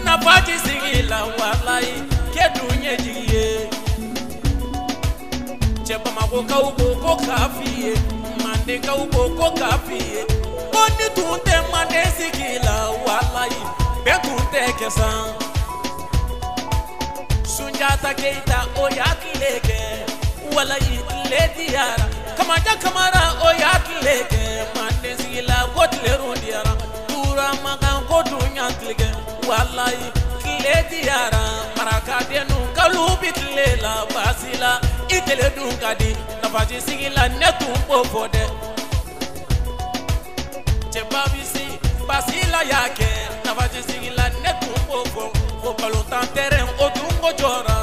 Nafaji sigila wallahi ke dunye jiye cheba magoko ko kafiye mande ka ko kafiye boni tunte mande sigila wallahi be tunte kesan Sunjata Keita oyakileke wallahi le diara kamaja kamara oyakileke mande sigila gotle rondiara tura magan ko dunya tileke wallahi kile diara maraka denu kalubi tilela basila itele dunkadi nafaji sigila netumbo fode chebabisi basila yake nafaji sigila netumbo fo balontan terrain odungo jora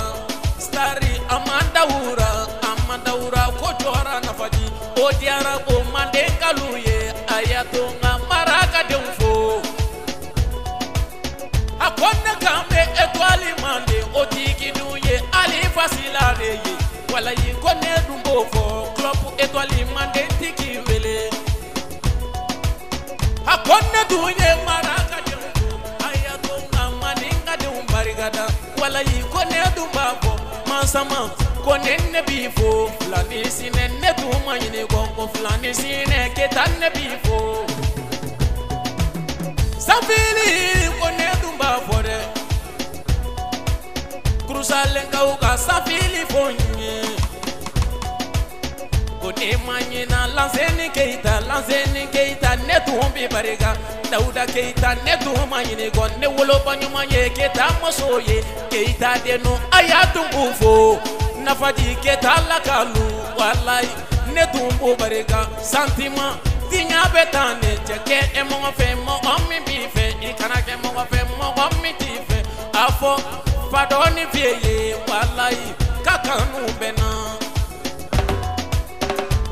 stari amanda ura ko jora nafaji odiara bo mande kaluye ayatonga maraka demfo akonna kambe etwali mande otiki nuye ali fasila reye wala yi konne dumbo fo club etwali mande tiki wele akonna duye maraka demko ayato ngamaninga de umbarigada wala yi konne dumba fo mansama konne ne bifo flani sine ne duma yine gongo flani sine ketanne bifo Safili konne dumba fore Krusalenga uka safili fonye Kone manyina lanseni keita netumbi bariga Dauda keita netuma yine gonne wolo banyuma ye keita mosoye keita denu ayatumufo Nafaji keita lakalu wallahi netumbu bariga sentiment Tinya betane cheke emonga fe mo omi bife ikana ke mo fe mo omi tife afo padoni vieye wallahi kakanu bena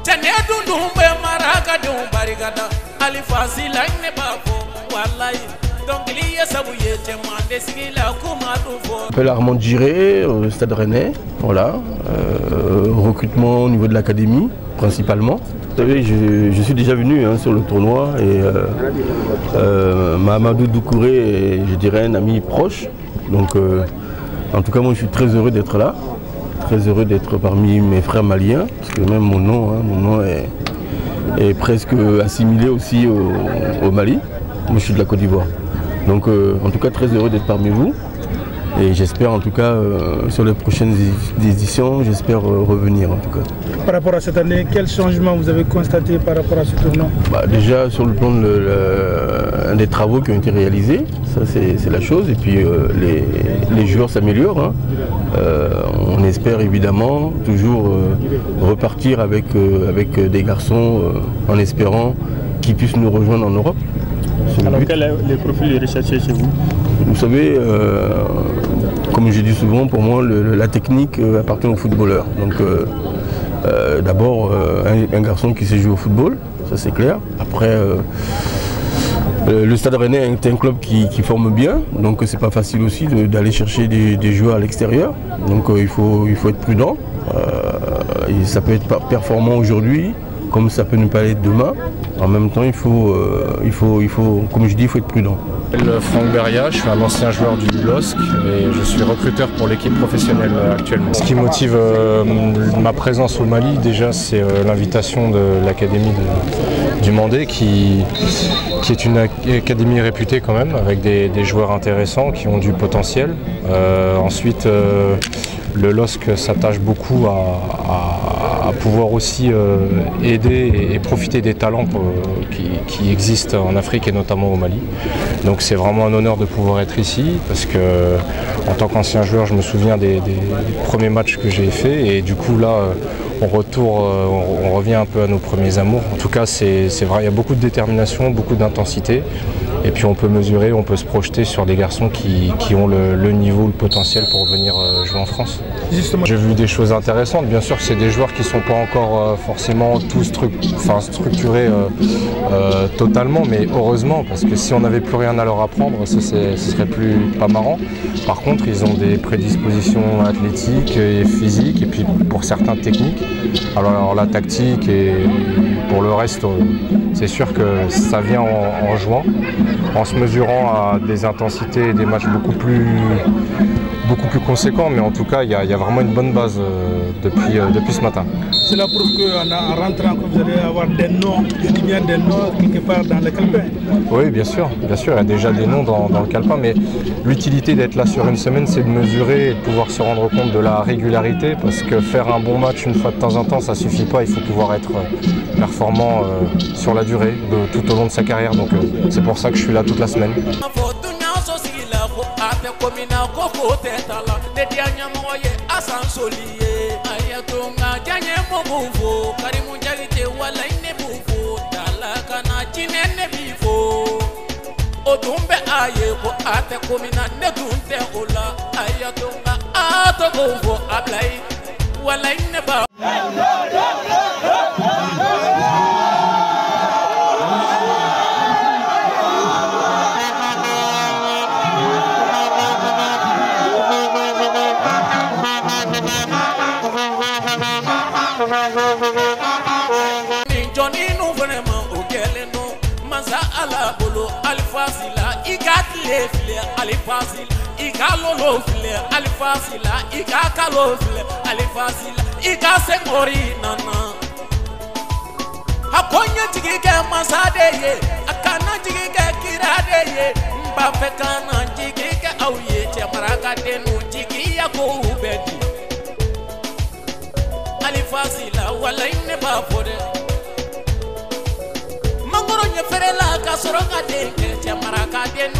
tene dundumbe maraka dum barigada ali fasila ne bafo wallahi donc liye sabuye temande sigila kuma dufo. Appelle Armand Giré au Stade Rennais, voilà, recrutement au niveau de l'académie principalement. Vous savez, je suis déjà venu sur le tournoi et Mahamadou Doucouré est, je dirais, un ami proche. Donc, en tout cas, moi, je suis très heureux d'être là, très heureux d'être parmi mes frères maliens, parce que même mon nom est presque assimilé aussi au Mali. Moi, je suis de la Côte d'Ivoire. Donc, en tout cas, très heureux d'être parmi vous. Et j'espère en tout cas sur les prochaines éditions, j'espère revenir en tout cas. Par rapport à cette année, quel changement vous avez constaté par rapport à ce tournoi? Déjà sur le plan un des travaux qui ont été réalisés, ça c'est la chose. Et puis les joueurs s'améliorent. Hein. On espère évidemment toujours repartir avec des garçons en espérant qu'ils puissent nous rejoindre en Europe. Alors quels sont les profils recherchés chez vous? Vous savez, comme je dis souvent, pour moi, la technique appartient aux footballeurs. Donc, d'abord, un garçon qui sait jouer au football, ça c'est clair. Après, le Stade Rennais est un club qui forme bien, donc c'est pas facile aussi d'aller chercher des joueurs à l'extérieur. Donc, il faut être prudent. Et ça peut être performant aujourd'hui, comme ça peut ne pas l'être demain. En même temps, il faut, comme je dis, il faut être prudent. Je m'appelle Franck Beria, je suis un ancien joueur du LOSC et je suis recruteur pour l'équipe professionnelle actuellement. Ce qui motive ma présence au Mali, déjà, c'est l'invitation de l'académie du Mandé, qui est une académie réputée quand même, avec des joueurs intéressants qui ont du potentiel. Ensuite, le LOSC s'attache beaucoup à pouvoir aussi aider et profiter des talents qui existent en Afrique et notamment au Mali. Donc c'est vraiment un honneur de pouvoir être ici parce que en tant qu'ancien joueur, je me souviens des premiers matchs que j'ai faits et du coup là on revient un peu à nos premiers amours. En tout cas c'est vrai, il y a beaucoup de détermination, beaucoup d'intensité Et puis on peut mesurer, on peut se projeter sur des garçons qui ont le niveau, le potentiel pour venir jouer en France. J'ai vu des choses intéressantes. Bien sûr que c'est des joueurs qui ne sont pas encore forcément tous structurés totalement, mais heureusement, parce que si on n'avait plus rien à leur apprendre, ce serait pas marrant. Par contre, ils ont des prédispositions athlétiques et physiques, et puis pour certains techniques. Alors la tactique et pour le reste, c'est sûr que ça vient en jouant, en se mesurant à des intensités et des matchs beaucoup plus conséquents, mais en tout cas il y a vraiment une bonne base depuis ce matin. Cela prouve qu'en rentrant, vous allez avoir des noms, je dis bien des noms quelque part dans le calepin. Oui, bien sûr, il y a déjà des noms dans le calepin, mais l'utilité d'être là sur une semaine, c'est de mesurer et de pouvoir se rendre compte de la régularité, parce que faire un bon match une fois de temps en temps, ça ne suffit pas, il faut pouvoir être performant sur la durée, tout au long de sa carrière, donc c'est pour ça que je suis là toute la semaine. Odumbe aye ko ate komina ne dunte ola ayatunga ato go ablai wala ne ba Johnny no vraiment au keleno maza ala bolo alfasila igatle fle alfasil igalolo fle alfasila igakalo fle alfasila igasemori nana hakonya jigige masade ye akana jigige kirade ye mbafe kana jigige auye chamaraka denu jigiya ko ubedi alfasila wala inne ba fode mangoro nye ferela ka soronga denge chamaraka denu